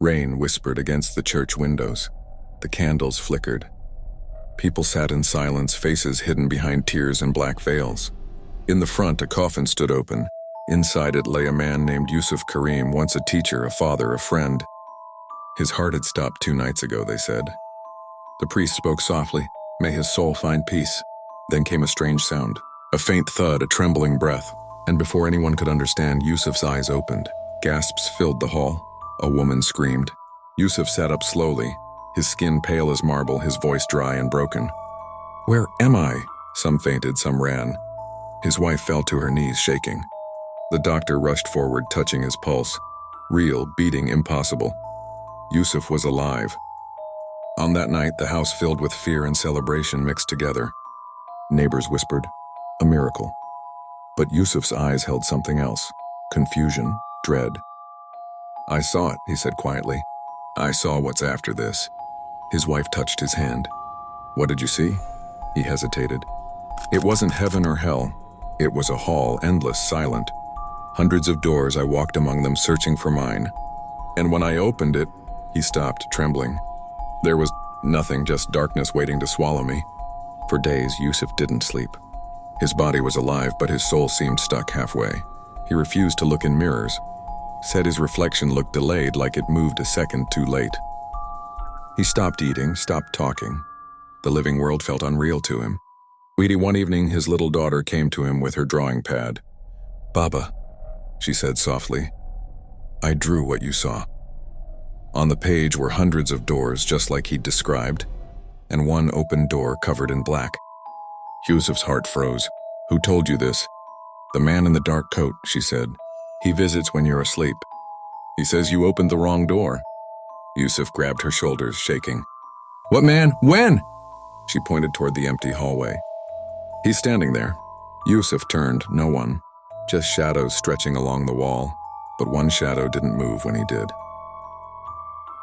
Rain whispered against the church windows. The candles flickered. People sat in silence, faces hidden behind tears and black veils. In the front, a coffin stood open. Inside it lay a man named Yusuf Karim, once a teacher, a father, a friend. His heart had stopped 2 nights ago, they said. The priest spoke softly, "May his soul find peace." Then came a strange sound, a faint thud, a trembling breath. And before anyone could understand, Yusuf's eyes opened. Gasps filled the hall. A woman screamed. Yusuf sat up slowly, his skin pale as marble, his voice dry and broken. "Where am I?" Some fainted, some ran. His wife fell to her knees, shaking. The doctor rushed forward, touching his pulse. Real, beating, impossible. Yusuf was alive. On that night, the house filled with fear and celebration mixed together. Neighbors whispered, "A miracle." But Yusuf's eyes held something else. Confusion, dread. "I saw it," he said quietly. "I saw what's after this." His wife touched his hand. "What did you see?" He hesitated. "It wasn't heaven or hell. It was a hall, endless, silent. Hundreds of doors, I walked among them, searching for mine. And when I opened it," he stopped, trembling. "There was nothing, just darkness waiting to swallow me." For days, Yusuf didn't sleep. His body was alive, but his soul seemed stuck halfway. He refused to look in mirrors. Said his reflection looked delayed, like it moved a second too late. He stopped eating, stopped talking. The living world felt unreal to him. One evening, his little daughter came to him with her drawing pad. "Baba," she said softly, "I drew what you saw." On the page were hundreds of doors, just like he'd described, and one open door covered in black. Yusuf's heart froze. "Who told you this?" "The man in the dark coat," she said. "He visits when you're asleep. He says you opened the wrong door." Yusuf grabbed her shoulders, shaking. "What man? When?" She pointed toward the empty hallway. "He's standing there." Yusuf turned, no one. Just shadows stretching along the wall, but one shadow didn't move when he did.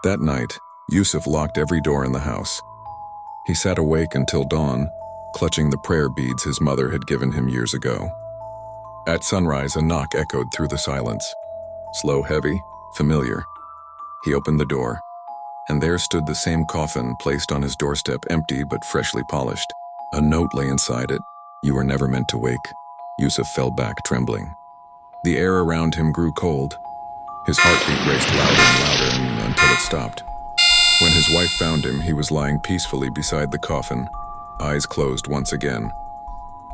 That night, Yusuf locked every door in the house. He sat awake until dawn, clutching the prayer beads his mother had given him years ago. At sunrise, a knock echoed through the silence. Slow, heavy, familiar. He opened the door, and there stood the same coffin placed on his doorstep, empty but freshly polished. A note lay inside it. "You were never meant to wake." Yusuf fell back, trembling. The air around him grew cold. His heartbeat raced louder and louder until it stopped. When his wife found him, he was lying peacefully beside the coffin, eyes closed once again.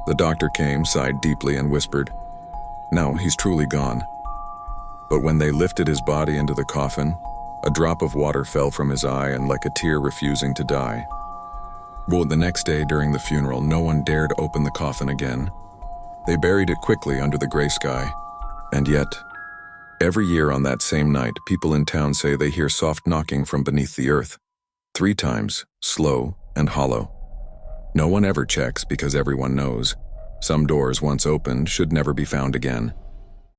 The doctor came, sighed deeply, and whispered, "Now he's truly gone." But when they lifted his body into the coffin, a drop of water fell from his eye, and like a tear refusing to die. Well, the next day during the funeral, no one dared open the coffin again. They buried it quickly under the gray sky. And yet, every year on that same night, people in town say they hear soft knocking from beneath the earth. 3 times, slow and hollow. No one ever checks because everyone knows. Some doors once opened should never be found again.